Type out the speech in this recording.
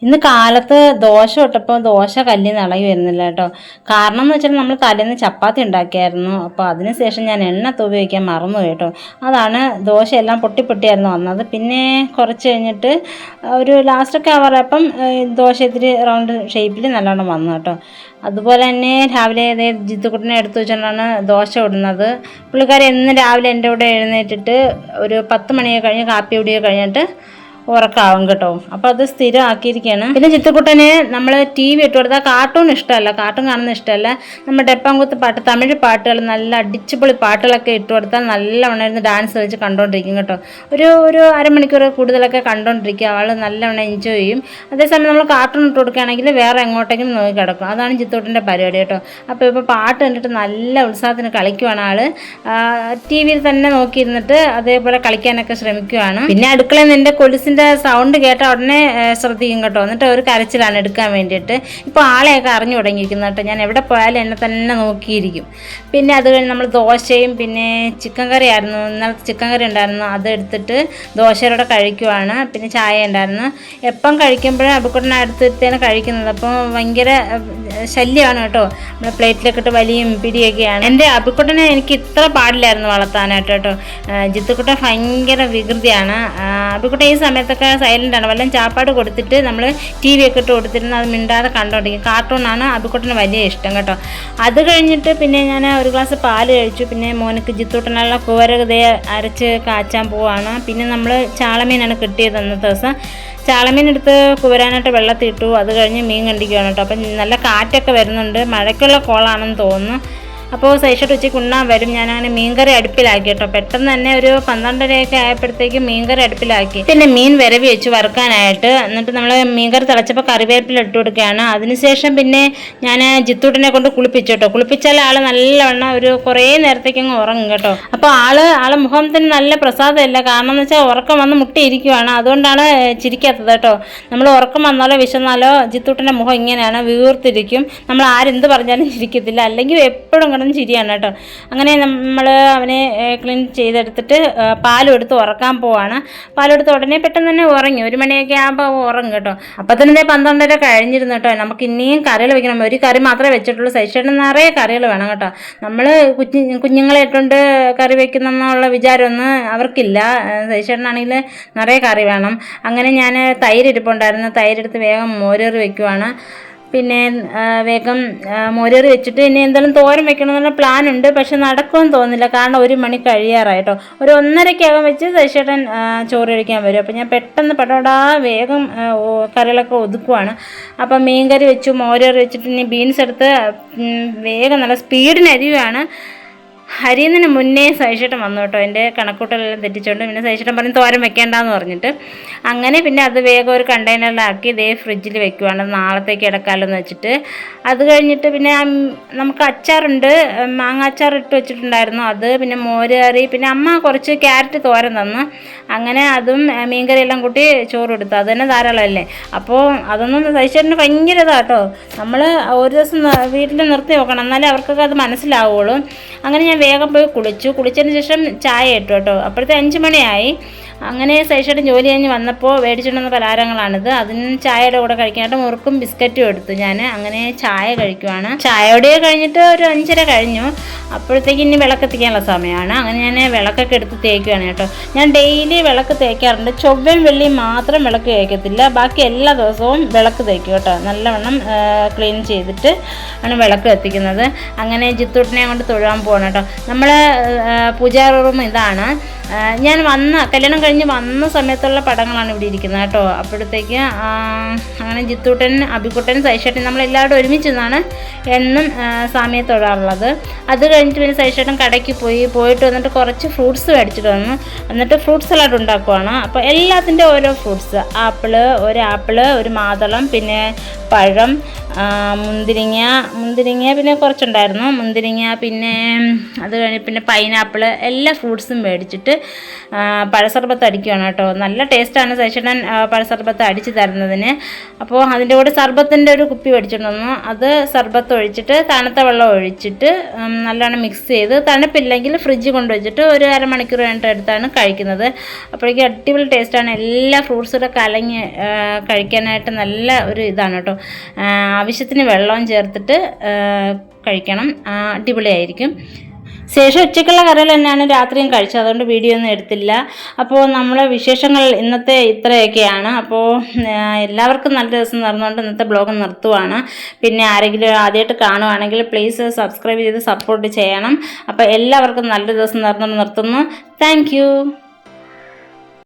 ഇന്ന് കാലത്ത് ദോശ ഇട്ടപ്പോൾ ദോശ കല്ലിൽ നിന്ന് ഇളകി വരുന്നില്ല കേട്ടോ. കാരണം എന്ന് വെച്ചാൽ നമ്മൾ തലേന്ന് ചപ്പാത്തി ഉണ്ടാക്കിയായിരുന്നു. അപ്പോൾ അതിനുശേഷം ഞാൻ എണ്ണ തൂവി വയ്ക്കാൻ മറന്നു കേട്ടോ. അതാണ് ദോശയെല്ലാം പൊട്ടിപ്പൊട്ടിയായിരുന്നു വന്നത്. പിന്നെ കുറച്ച് കഴിഞ്ഞിട്ട് ഒരു ലാസ്റ്റൊക്കെ ആവാറപ്പം ദോശ ഇത്തിരി റൗണ്ട് ഷേപ്പിൽ നല്ലോണം വന്നു കേട്ടോ. അതുപോലെ തന്നെ രാവിലെ ജിത്തുക്കുട്ടിനെ എടുത്തു വെച്ചുകൊണ്ടാണ് ദോശ ഇടുന്നത്. പുള്ളിക്കാരി എന്നും രാവിലെ എൻ്റെ കൂടെ എഴുന്നേറ്റിട്ട് ഒരു 10 മണിയൊക്കെ കഴിഞ്ഞ് കാപ്പി കുടിയൊക്കെ കഴിഞ്ഞിട്ട് ഉറക്കാവും കേട്ടോ. അപ്പോൾ അത് സ്ഥിരമാക്കിയിരിക്കുകയാണ്. പിന്നെ ചിത്തുക്കുട്ടന് നമ്മൾ ടി വി ഇട്ട് കൊടുത്താൽ കാർട്ടൂൺ ഇഷ്ടമല്ല, കാർട്ടൂൺ കാണുന്ന ഇഷ്ടമല്ല. നമ്മുടെ ഡെപ്പാങ്കുത്ത് പാട്ട്, തമിഴ് പാട്ടുകൾ, നല്ല അടിച്ചുപൊളി പാട്ടുകളൊക്കെ ഇട്ട് കൊടുത്താൽ നല്ലവണ്ണം ഇരുന്ന് ഡാൻസ് വെച്ച് കണ്ടുകൊണ്ടിരിക്കും കേട്ടോ. ഒരു അരമണിക്കൂർ കൂടുതലൊക്കെ കണ്ടുകൊണ്ടിരിക്കുക, അവൾ നല്ലവണ്ണം എൻജോയ് ചെയ്യും. അതേസമയം നമ്മൾ കാർട്ടൂൺ ഇട്ട് കൊടുക്കുകയാണെങ്കിൽ വേറെ എങ്ങോട്ടെങ്കിലും നോക്കി കിടക്കും. അതാണ് ചിത്തുക്കുട്ടൻ്റെ പരിപാടി കേട്ടോ. അപ്പോൾ ഇപ്പോൾ പാട്ട് കണ്ടിട്ട് നല്ല ഉത്സാഹത്തിന് കളിക്കുവാണ് ആൾ. ടി വിയിൽ തന്നെ നോക്കിയിരുന്നിട്ട് അതേപോലെ കളിക്കാനൊക്കെ ശ്രമിക്കുവാണ്. പിന്നെ അടുക്കളയിൽ നിന്ന് എൻ്റെ കൊലുസിൻ്റെ സൗണ്ട് കേട്ട ഉടനെ ശ്രദ്ധിക്കും കേട്ടോ. എന്നിട്ട് ഒരു കരച്ചിലാണ് എടുക്കാൻ വേണ്ടിയിട്ട്. ഇപ്പോൾ ആളെയൊക്കെ അറിഞ്ഞു തുടങ്ങിയിരിക്കുന്നു കേട്ടോ. ഞാൻ എവിടെ പോയാലും എന്നെ തന്നെ നോക്കിയിരിക്കും. പിന്നെ അത് കഴിഞ്ഞ് നമ്മൾ ദോശയും പിന്നെ ചിക്കൻ കറി ആയിരുന്നു, ഇന്നലത്തെ ചിക്കൻ കറി ഉണ്ടായിരുന്നു, അതെടുത്തിട്ട് ദോശയോടെ കഴിക്കുവാണ്. പിന്നെ ചായ ഉണ്ടായിരുന്നു. എപ്പം കഴിക്കുമ്പോഴും അബുക്കുട്ടനടുത്തിട്ടാണ് കഴിക്കുന്നത്. അപ്പോൾ ഭയങ്കര ശല്യമാണ് കേട്ടോ. നമ്മൾ പ്ലേറ്റിലൊക്കെ ഇട്ട് വലിയും പിടിയൊക്കെയാണ്. എൻ്റെ അബുക്കുട്ടനെ എനിക്ക് ഇത്ര പാടില്ലായിരുന്നു വളർത്താനായിട്ട് കേട്ടോ. ജിത്തുക്കുട്ടൻ ഭയങ്കര വികൃതിയാണ്. അബുക്കുട്ടൻ ഈ സമയത്തൊക്കെ സൈലൻ്റാണ്. വല്ലതും ചാപ്പാട് കൊടുത്തിട്ട് നമ്മൾ ടി വി ഒക്കെ ഇട്ട് കൊടുത്തിരുന്ന് അത് മിണ്ടാതെ കണ്ടുകൊണ്ടിരിക്കും. കാർട്ടൂണാണ് അബുക്കുട്ടന് വലിയ ഇഷ്ടം കേട്ടോ. അത് കഴിഞ്ഞിട്ട് പിന്നെ ഞാൻ ഒരു ഗ്ലാസ് പാല് കഴിച്ചു. പിന്നെ മോനക്ക് ജിത്തുക്കുട്ടനുള്ള കൂരകതയെ അരച്ച് കാച്ചാൻ പോവാണ്. പിന്നെ നമ്മൾ ചാളമീനാണ് കിട്ടിയത് അന്നത്തെ ദിവസം. ചാളമീൻ എടുത്ത് കുവരാനായിട്ട് വെള്ളത്തിൽ ഇട്ടു. അത് കഴിഞ്ഞ് മീൻ കണ്ടിക്കുകയാണ് കേട്ടോ. അപ്പം നല്ല കാറ്റൊക്കെ വരുന്നുണ്ട്, മഴയ്ക്കുള്ള കോളാണെന്ന് തോന്നുന്നു. അപ്പോൾ സൈഷട്ട് ഉച്ചയ്ക്ക് ഉണ്ണാൻ വരും. ഞാനങ്ങനെ മീൻകറി അടുപ്പിലാക്കി കേട്ടോ. പെട്ടെന്ന് തന്നെ ഒരു 12:30 ആയപ്പോഴത്തേക്ക് മീൻകറി അടുപ്പിലാക്കി. പിന്നെ മീൻ വിരവി വെച്ച് വറുക്കാനായിട്ട്. എന്നിട്ട് നമ്മൾ മീൻകറി തിളച്ചപ്പോൾ കറിവേപ്പില ഇട്ട് കൊടുക്കുകയാണ്. അതിനുശേഷം പിന്നെ ഞാൻ ജിത്തൂട്ടിനെ കൊണ്ട് കുളിപ്പിച്ചു കേട്ടോ. കുളിപ്പിച്ചാൽ ആൾ നല്ലവണ്ണം ഒരു കുറേ നേരത്തേക്ക് അങ്ങ് ഉറങ്ങും കേട്ടോ. അപ്പോൾ ആളെ മുഖത്തിന് നല്ല പ്രസാദമില്ല. കാരണം എന്ന് വെച്ചാൽ ഉറക്കം വന്ന് മുട്ടിയിരിക്കുവാണ്. അതുകൊണ്ടാണ് ചിരിക്കാത്തത് കേട്ടോ. നമ്മൾ ഉറക്കം വന്നാലോ വിശന്നാലോ ജിത്തൂട്ടിൻ്റെ മുഖം ഇങ്ങനെയാണ്, വീർത്തിരിക്കും. നമ്മൾ ആരെന്ത് പറഞ്ഞാലും ചിരിക്കത്തില്ല. അല്ലെങ്കിൽ എപ്പോഴും ചിരിയാണ് കേട്ടോ. അങ്ങനെ നമ്മൾ അവനെ ക്ലീൻ ചെയ്തെടുത്തിട്ട് പാലും എടുത്ത് ഉറക്കാൻ പോവാണ്. പാലെടുത്ത് ഉടനെ പെട്ടെന്ന് തന്നെ ഉറങ്ങി. 1 മണിയൊക്കെ ആകുമ്പോൾ ഉറങ്ങും കേട്ടോ. അപ്പം തന്നെ 12:30 കഴിഞ്ഞിരുന്നു കേട്ടോ. നമുക്ക് ഇനിയും കറികൾ വെക്കണം. ഒരു കറി മാത്രമേ വെച്ചിട്ടുള്ളൂ. സൈഷേട്ടന് നിറയെ കറികൾ വേണം കേട്ടോ. നമ്മൾ കുഞ്ഞുങ്ങളെ ഇട്ടുകൊണ്ട് കറി വെക്കുന്നെന്നുള്ള വിചാരമൊന്നും അവർക്കില്ല. സൈഷേട്ടനാണെങ്കിൽ നിറയെ കറി വേണം. അങ്ങനെ ഞാൻ തൈര് ഇരിപ്പുണ്ടായിരുന്നു. തൈരെടുത്ത് വേഗം മോരേറി വെക്കുവാണ്. പിന്നെ വേഗം മോരേറി വെച്ചിട്ട് ഇനി എന്തായാലും തോരൻ വെക്കണമെന്നുള്ള പ്ലാൻ ഉണ്ട്. പക്ഷെ നടക്കുമെന്ന് തോന്നുന്നില്ല. കാരണം 1 മണി കഴിയാറായിട്ടോ. ഒരു 1:30 വെച്ച് സൈഷേട്ടൻ ചോറ് കഴിക്കാൻ വരും. അപ്പോൾ ഞാൻ പെട്ടെന്ന് പടപടാ വേഗം കറികളൊക്കെ ഒതുക്കുവാണ്. അപ്പം മീൻ കറി വെച്ചു, മോരേറി വെച്ചിട്ട് ഇനി ബീൻസ് എടുത്ത് വേഗം നല്ല സ്പീഡിന് അരിയുവാണ്. അരിയുന്നതിന് മുന്നേ സൈഷേട്ടൻ വന്നു കേട്ടോ. എൻ്റെ കണക്കൂട്ടലെല്ലാം തെറ്റിച്ചുകൊണ്ട് പിന്നെ സൈഷേട്ടൻ പറഞ്ഞ് തോരൻ വെക്കേണ്ടെന്ന് പറഞ്ഞിട്ട് അങ്ങനെ പിന്നെ അത് വേഗം ഒരു കണ്ടെയ്നറിലാക്കി ഫ്രിഡ്ജിൽ വെക്കുവാണ്, നാളത്തേക്ക് എടുക്കാമല്ലോ വെച്ചിട്ട്. അത് കഴിഞ്ഞിട്ട് പിന്നെ നമുക്ക് അച്ചാറുണ്ട്, മാങ്ങ അച്ചാർ ഇട്ട് വെച്ചിട്ടുണ്ടായിരുന്നു. അത് പിന്നെ മോര് കറി, പിന്നെ അമ്മ കുറച്ച് ക്യാരറ്റ് തോരൻ തന്നു. അങ്ങനെ അതും മീൻകറിയെല്ലാം കൂട്ടി ചോറ് കൊടുത്തു. അത് തന്നെ ധാരാളമല്ലേ. അപ്പോൾ അതൊന്നും സൈഷേട്ടന് ഭയങ്കര ഇതാട്ടോ. നമ്മൾ ഒരു ദിവസം വീട്ടിൽ നിർത്തി നോക്കണം, എന്നാലേ അവർക്കൊക്കെ അത് മനസ്സിലാവുള്ളൂ. അങ്ങനെ ഞാൻ വേഗം പോയി കുളിച്ചതിന് ശേഷം ചായ ഇട്ടു കേട്ടോ. അപ്പോഴത്തെ 5 മണിയായി. അങ്ങനെ സൈഷേട്ടൻ ജോലി കഴിഞ്ഞ് വന്നപ്പോൾ മേടിച്ചിട്ടുന്ന പലഹാരങ്ങളാണിത്. അതിന് ചായയുടെ കൂടെ കഴിക്കാനായിട്ട് മുറുക്കും ബിസ്ക്കറ്റും എടുത്തു ഞാൻ. അങ്ങനെ ചായ കഴിക്കുവാണ്. ചായയോടെ കഴിഞ്ഞിട്ട് ഒരു 5:30 കഴിഞ്ഞു. അപ്പോഴത്തേക്ക് ഇനി വിളക്കെത്തിക്കാനുള്ള സമയമാണ്. അങ്ങനെ ഞാൻ വിളക്കൊക്കെ എടുത്ത് തേക്കുകയാണ് കേട്ടോ. ഞാൻ ഡെയിലി വിളക്ക് തേക്കാറുണ്ട്. ചൊവ്വയും വെള്ളിയും മാത്രം വിളക്ക് തേക്കത്തില്ല, ബാക്കി എല്ലാ ദിവസവും വിളക്ക് തേക്കും കേട്ടോ. നല്ലവണ്ണം ക്ലീൻ ചെയ്തിട്ട് ആണ് വിളക്ക് എത്തിക്കുന്നത്. അങ്ങനെ ജിത്തൂട്ടിനെ കൊണ്ട് തൊഴാൻ പോകണം കേട്ടോ. നമ്മൾ പൂജാ റൂം ഇതാണ്. ഞാൻ കല്യാണം കഴിഞ്ഞ് വന്ന സമയത്തുള്ള പടങ്ങളാണ് ഇവിടെ ഇരിക്കുന്നത് കേട്ടോ. അപ്പോഴത്തേക്ക് അങ്ങനെ ജിത്തൂട്ടൻ, അബിക്കുട്ടൻ, സൈഷേട്ടൻ നമ്മളെല്ലാവരും ഒരുമിച്ച് നിന്നാണ് എന്നും സാമിയെ തൊഴാറുള്ളത്. അത് കഴിഞ്ഞിട്ട് പിന്നെ സൈഷേട്ടൻ കടയ്ക്ക് പോയിട്ട് വന്നിട്ട് കുറച്ച് ഫ്രൂട്ട്സ് മേടിച്ചിട്ട് വന്നു. എന്നിട്ട് ഫ്രൂട്ട് സലാഡ് ഉണ്ടാക്കുവാണ്. അപ്പോൾ എല്ലാത്തിൻ്റെ ഓരോ ഫ്രൂട്ട്സ്, ഒരു ആപ്പിള്, ഒരു മാതളം, പിന്നെ പഴം, മുന്തിരിങ്ങ പിന്നെ കുറച്ചുണ്ടായിരുന്നു, മുന്തിരിങ്ങ, പിന്നെ അത് കഴിഞ്ഞ് പിന്നെ പൈനാപ്പിൾ, എല്ലാ ഫ്രൂട്ട്സും മേടിച്ചിട്ട് പഴസർബത്ത് അടിക്കുകയാണ് കേട്ടോ. നല്ല ടേസ്റ്റാണ് സൈച്ചേട്ടൻ പഴസർബത്ത് അടിച്ച് തരുന്നതിന്. അപ്പോൾ അതിൻ്റെ കൂടെ സർബത്തിൻ്റെ ഒരു കുപ്പി മേടിച്ചിട്ടുണ്ടെന്നു. അത് സർബത്ത് ഒഴിച്ചിട്ട് തണുത്ത വെള്ളം ഒഴിച്ചിട്ട് നല്ലോണം മിക്സ് ചെയ്ത്, തണുപ്പില്ലെങ്കിൽ ഫ്രിഡ്ജ് കൊണ്ടുവച്ചിട്ട് ഒരു അരമണിക്കൂർ കഴിഞ്ഞിട്ട് എടുത്താണ് കഴിക്കുന്നത്. അപ്പോഴേക്കും അടിപൊളി ടേസ്റ്റാണ്. എല്ലാ ഫ്രൂട്ട്സൂടെ കലങ്ങി കഴിക്കാനായിട്ട് നല്ല ഒരു ഇതാണ് കേട്ടോ. ആവശ്യത്തിന് വെള്ളവും ചേർത്തിട്ട് കഴിക്കണം, അടിപൊളിയായിരിക്കും. ശേഷം ഉച്ചയ്ക്കുള്ള കറികൾ തന്നെയാണ് രാത്രിയും കഴിച്ചത്, അതുകൊണ്ട് വീഡിയോ ഒന്നും എടുത്തില്ല. അപ്പോൾ നമ്മളെ വിശേഷങ്ങൾ ഇന്നത്തെ ഇത്രയൊക്കെയാണ്. അപ്പോൾ എല്ലാവർക്കും നല്ല ദിവസം നടന്നുകൊണ്ട് ഇന്നത്തെ ബ്ലോഗ് നിർത്തുവാണ്. പിന്നെ ആരെങ്കിലും ആദ്യമായിട്ട് കാണുവാണെങ്കിൽ പ്ലീസ് സബ്സ്ക്രൈബ് ചെയ്ത് സപ്പോർട്ട് ചെയ്യണം. അപ്പോൾ എല്ലാവർക്കും നല്ല ദിവസം നടന്നുകൊണ്ട് നിർത്തുന്നു. താങ്ക്